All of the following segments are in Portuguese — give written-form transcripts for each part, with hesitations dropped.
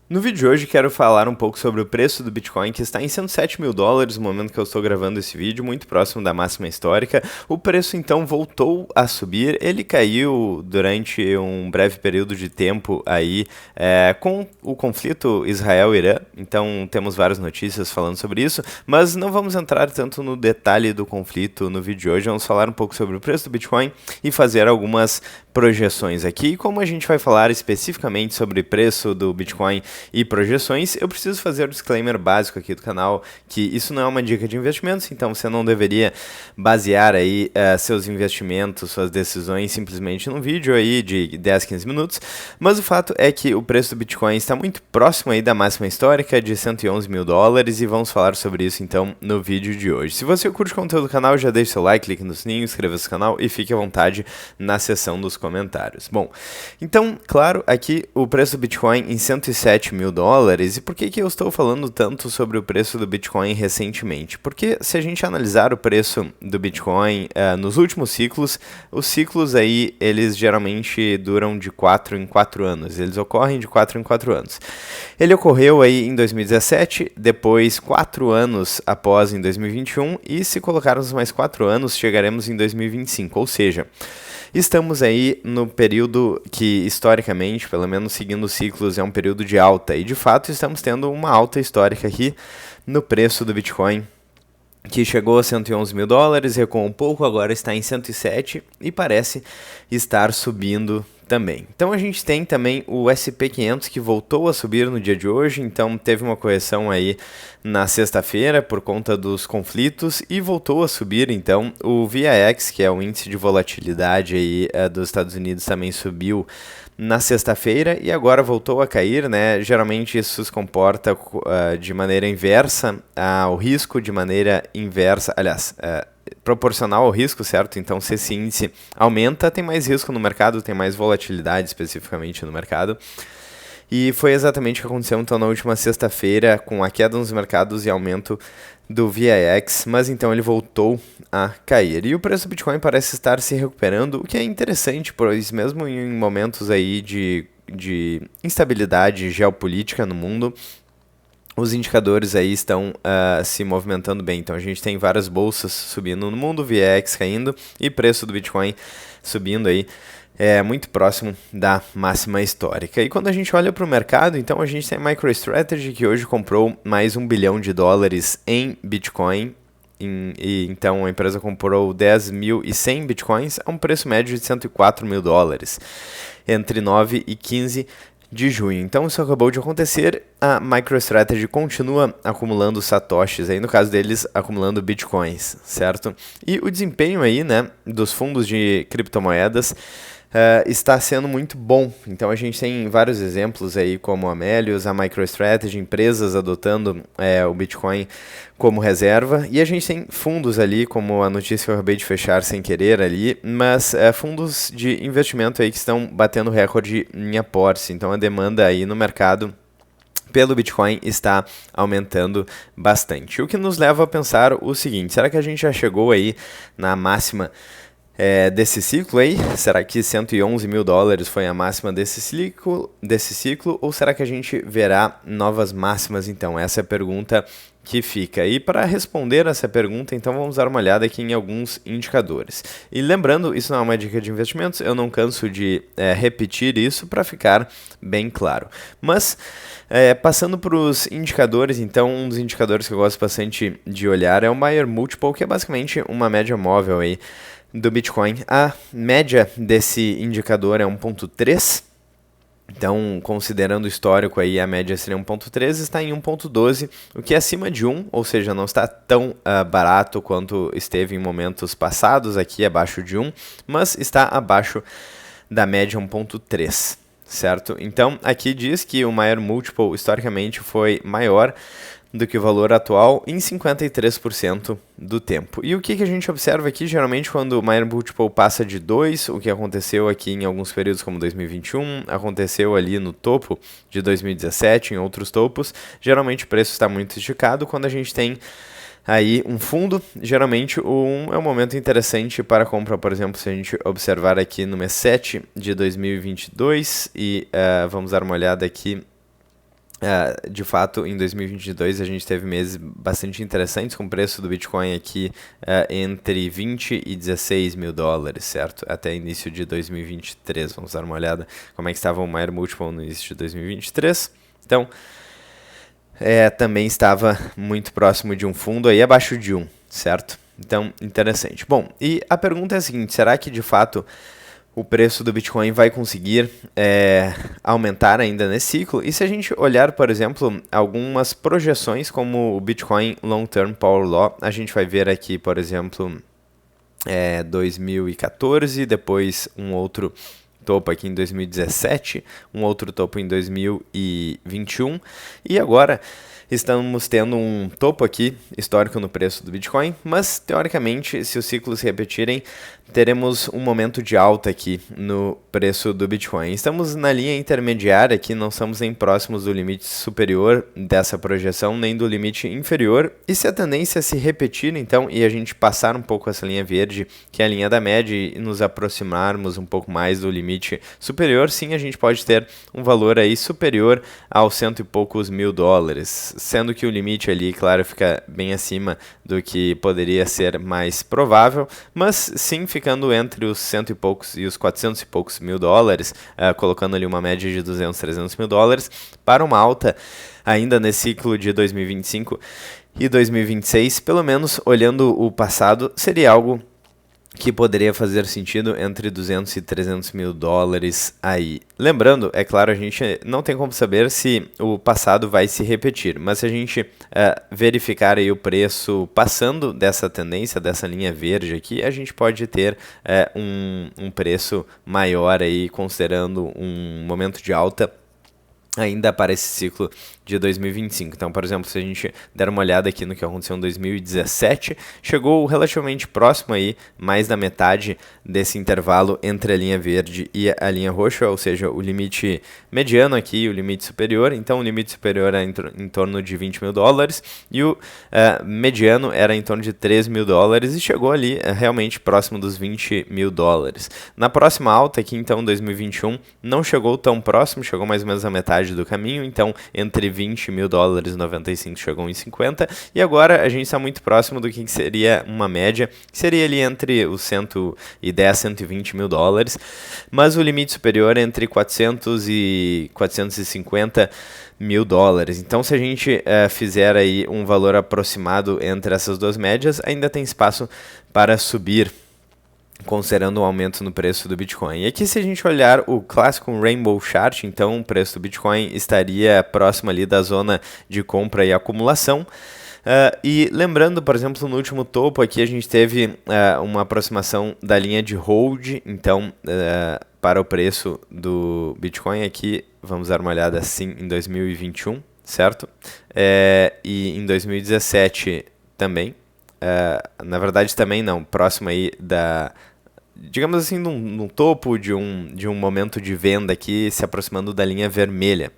No vídeo de hoje quero falar um pouco sobre o preço do Bitcoin, que está em US$ 107.000 no momento que eu estou gravando esse vídeo, muito próximo da máxima histórica. O preço então voltou a subir, ele caiu durante um breve período de tempo aí com o conflito Israel-Irã, então temos várias notícias falando sobre isso, mas não vamos entrar tanto no detalhe do conflito no vídeo de hoje, vamos falar um pouco sobre o preço do Bitcoin e fazer algumas projeções aqui. E como a gente vai falar especificamente sobre o preço do Bitcoin e projeções, eu preciso fazer o disclaimer básico aqui do canal, que isso não é uma dica de investimentos, então você não deveria basear aí seus investimentos, suas decisões simplesmente num vídeo aí de 10, 15 minutos, mas o fato é que o preço do Bitcoin está muito próximo aí da máxima histórica de US$ 111.000 e vamos falar sobre isso então no vídeo de hoje. Se você curte o conteúdo do canal, já deixe seu like, clique no sininho, inscreva-se no canal e fique à vontade na seção dos comentários. Bom, então, claro, aqui o preço do Bitcoin em US$ 107.000. E por que eu estou falando tanto sobre o preço do Bitcoin recentemente? Porque se a gente analisar o preço do Bitcoin nos últimos ciclos, os ciclos aí, eles geralmente duram de 4 em 4 anos, eles ocorrem de 4 em 4 anos. Ele ocorreu aí em 2017, depois 4 anos após em 2021 e se colocarmos mais 4 anos, chegaremos em 2025, ou seja, estamos aí no período que, historicamente, pelo menos seguindo os ciclos, é um período de alta. E, de fato, estamos tendo uma alta histórica aqui no preço do Bitcoin, que chegou a US$ 111.000, recuou um pouco, agora está em 107 e parece estar subindo também. Então a gente tem também o SP500 que voltou a subir no dia de hoje, então teve uma correção aí na sexta-feira por conta dos conflitos e voltou a subir, então o VIX, que é o índice de volatilidade aí dos Estados Unidos, também subiu na sexta-feira e agora voltou a cair, né? Geralmente isso se comporta de maneira inversa ao risco, de maneira inversa, aliás, proporcional ao risco, certo? Então, se esse índice aumenta, tem mais risco no mercado, tem mais volatilidade especificamente no mercado. E foi exatamente o que aconteceu então na última sexta-feira, com a queda nos mercados e aumento do VIX, mas então ele voltou a cair. E o preço do Bitcoin parece estar se recuperando, o que é interessante, pois mesmo em momentos aí de instabilidade geopolítica no mundo, os indicadores aí estão se movimentando bem. Então a gente tem várias bolsas subindo no mundo, VIX caindo e preço do Bitcoin subindo aí muito próximo da máxima histórica. E quando a gente olha para o mercado, então a gente tem a MicroStrategy, que hoje comprou mais $1 bilhão em Bitcoin. E então a empresa comprou 10.100 Bitcoins a um preço médio de $104.000 entre 9 e 15 de junho. Então isso acabou de acontecer, a MicroStrategy continua acumulando satoshis, aí no caso deles acumulando bitcoins, certo? E o desempenho aí, né, dos fundos de criptomoedas está sendo muito bom. Então a gente tem vários exemplos aí como a Amélios, a MicroStrategy, empresas adotando o Bitcoin como reserva, e a gente tem fundos ali, como a notícia que eu acabei de fechar sem querer ali, mas fundos de investimento aí que estão batendo recorde em aportes. Então a demanda aí no mercado pelo Bitcoin está aumentando bastante. O que nos leva a pensar o seguinte: será que a gente já chegou aí na máxima desse ciclo aí? Será que $111.000 foi a máxima desse ciclo? Ou será que a gente verá novas máximas então? Essa é a pergunta que fica. E para responder essa pergunta, então vamos dar uma olhada aqui em alguns indicadores. E lembrando, isso não é uma dica de investimentos, eu não canso de repetir isso para ficar bem claro. Mas passando para os indicadores, então um dos indicadores que eu gosto bastante de olhar é o Buyer Multiple, que é basicamente uma média móvel aí do Bitcoin. A média desse indicador é 1.3. Então, considerando o histórico aí, a média seria 1.3, está em 1.12, o que é acima de 1, ou seja, não está tão barato quanto esteve em momentos passados, aqui abaixo de 1, mas está abaixo da média 1.3, certo? Então, aqui diz que o maior multiple historicamente foi maior do que o valor atual em 53% do tempo. E o que a gente observa aqui, geralmente quando o Buyer Multiple passa de 2, o que aconteceu aqui em alguns períodos como 2021, aconteceu ali no topo de 2017, em outros topos, geralmente o preço está muito esticado. Quando a gente tem aí um fundo, geralmente é um momento interessante para compra. Por exemplo, se a gente observar aqui no mês 7 de 2022 e vamos dar uma olhada aqui De fato, em 2022 a gente teve meses bastante interessantes com o preço do Bitcoin aqui entre 20 e 16 mil dólares, certo? Até início de 2023. Vamos dar uma olhada como é que estava o Maior Multiple no início de 2023. Então, também estava muito próximo de um fundo aí, abaixo de 1, certo? Então, interessante. Bom, e a pergunta é a seguinte, será que de fato o preço do Bitcoin vai conseguir aumentar ainda nesse ciclo? E se a gente olhar, por exemplo, algumas projeções como o Bitcoin Long Term Power Law, a gente vai ver aqui, por exemplo, 2014, depois um outro topo aqui em 2017, um outro topo em 2021 e agora estamos tendo um topo aqui histórico no preço do Bitcoin, mas teoricamente, se os ciclos se repetirem, teremos um momento de alta aqui no preço do Bitcoin. Estamos na linha intermediária aqui, não estamos nem próximos do limite superior dessa projeção, nem do limite inferior. E se a tendência se repetir, então, e a gente passar um pouco essa linha verde, que é a linha da média, e nos aproximarmos um pouco mais do limite superior, sim, a gente pode ter um valor aí superior aos 100 e poucos mil dólares, sendo que o limite ali, claro, fica bem acima do que poderia ser mais provável, mas sim ficando entre os 100 e poucos e os 400 e poucos mil dólares, colocando ali uma média de 200, 300 mil dólares, para uma alta ainda nesse ciclo de 2025 e 2026, pelo menos olhando o passado, seria algo que poderia fazer sentido entre 200 e 300 mil dólares aí. Lembrando, é claro, a gente não tem como saber se o passado vai se repetir, mas se a gente verificar aí o preço passando dessa tendência, dessa linha verde aqui, a gente pode ter um preço maior aí, considerando um momento de alta ainda para esse ciclo de 2025. Então, por exemplo, se a gente der uma olhada aqui no que aconteceu em 2017, chegou relativamente próximo aí, mais da metade desse intervalo entre a linha verde e a linha roxa, ou seja, o limite mediano aqui e o limite superior. Então, o limite superior era em torno de 20 mil dólares e o mediano era em torno de 3 mil dólares e chegou ali realmente próximo dos 20 mil dólares. Na próxima alta aqui, então, 2021, não chegou tão próximo, chegou mais ou menos a metade do caminho, então entre 20 mil dólares e 95 chegou em 50, e agora a gente está muito próximo do que seria uma média, que seria ali entre os 110 e 120 mil dólares, mas o limite superior é entre 400 e 450 mil dólares. Então, se a gente fizer aí um valor aproximado entre essas duas médias, ainda tem espaço para subir, considerando um aumento no preço do Bitcoin. E aqui, se a gente olhar o clássico Rainbow Chart, então o preço do Bitcoin estaria próximo ali da zona de compra e acumulação. E lembrando, por exemplo, no último topo aqui a gente teve uma aproximação da linha de hold, então para o preço do Bitcoin aqui, vamos dar uma olhada assim em 2021, certo? E em 2017 também. Na verdade também não, próximo aí digamos assim, num topo de um momento de venda aqui, se aproximando da linha vermelha,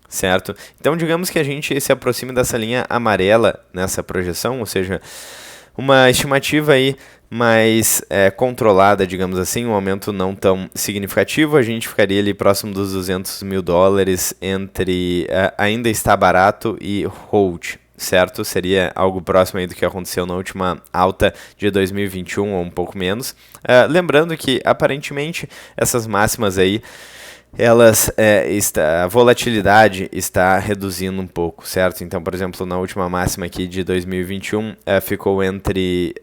certo? Então digamos que a gente se aproxime dessa linha amarela nessa projeção, ou seja, uma estimativa aí mais controlada, digamos assim, um aumento não tão significativo, a gente ficaria ali próximo dos 200 mil dólares entre ainda está barato e hold, certo? Seria algo próximo aí do que aconteceu na última alta de 2021 ou um pouco menos. Lembrando que, aparentemente, essas máximas aí, a volatilidade está reduzindo um pouco, certo? Então, por exemplo, na última máxima aqui de 2021, ficou entre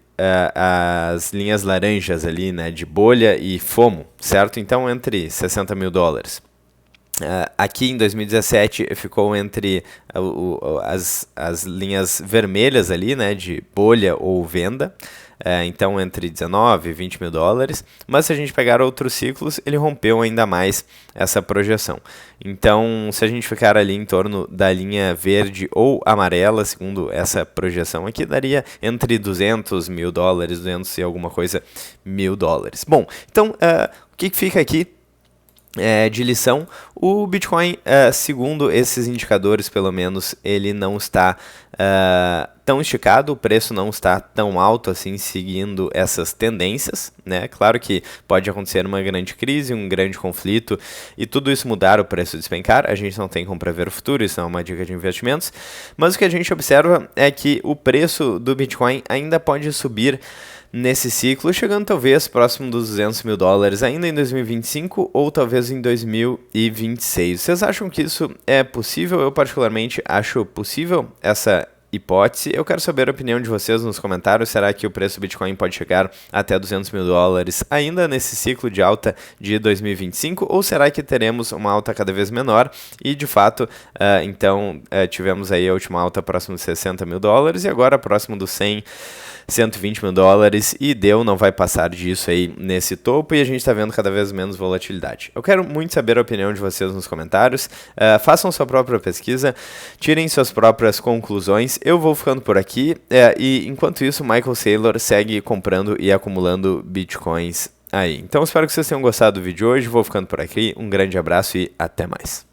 as linhas laranjas ali, né, de bolha e FOMO, certo? Então, entre 60 mil dólares. Aqui em 2017 ficou entre as linhas vermelhas ali, né, de bolha ou venda, então entre 19 e 20 mil dólares, mas se a gente pegar outros ciclos, ele rompeu ainda mais essa projeção. Então, se a gente ficar ali em torno da linha verde ou amarela, segundo essa projeção aqui, daria entre 200 mil dólares, 200 e alguma coisa mil dólares. Bom, então, o que fica aqui? de lição, o Bitcoin, segundo esses indicadores, pelo menos, ele não está tão esticado, o preço não está tão alto assim, seguindo essas tendências, né? Claro que pode acontecer uma grande crise, um grande conflito, e tudo isso mudar, o preço despencar. A gente não tem como prever o futuro, isso não é uma dica de investimentos, mas o que a gente observa é que o preço do Bitcoin ainda pode subir nesse ciclo, chegando talvez próximo dos 200 mil dólares ainda em 2025 ou talvez em 2026. Vocês acham que isso é possível? Eu particularmente acho possível essa hipótese. Eu quero saber a opinião de vocês nos comentários. Será que o preço do Bitcoin pode chegar até 200 mil dólares ainda nesse ciclo de alta de 2025? Ou será que teremos uma alta cada vez menor? E de fato, então, tivemos aí a última alta próximo de 60 mil dólares e agora próximo dos 120 mil dólares, e não vai passar disso aí nesse topo, e a gente está vendo cada vez menos volatilidade. Eu quero muito saber a opinião de vocês nos comentários, façam sua própria pesquisa, tirem suas próprias conclusões. Eu vou ficando por aqui, e enquanto isso, Michael Saylor segue comprando e acumulando bitcoins aí. Então espero que vocês tenham gostado do vídeo de hoje, vou ficando por aqui, um grande abraço e até mais.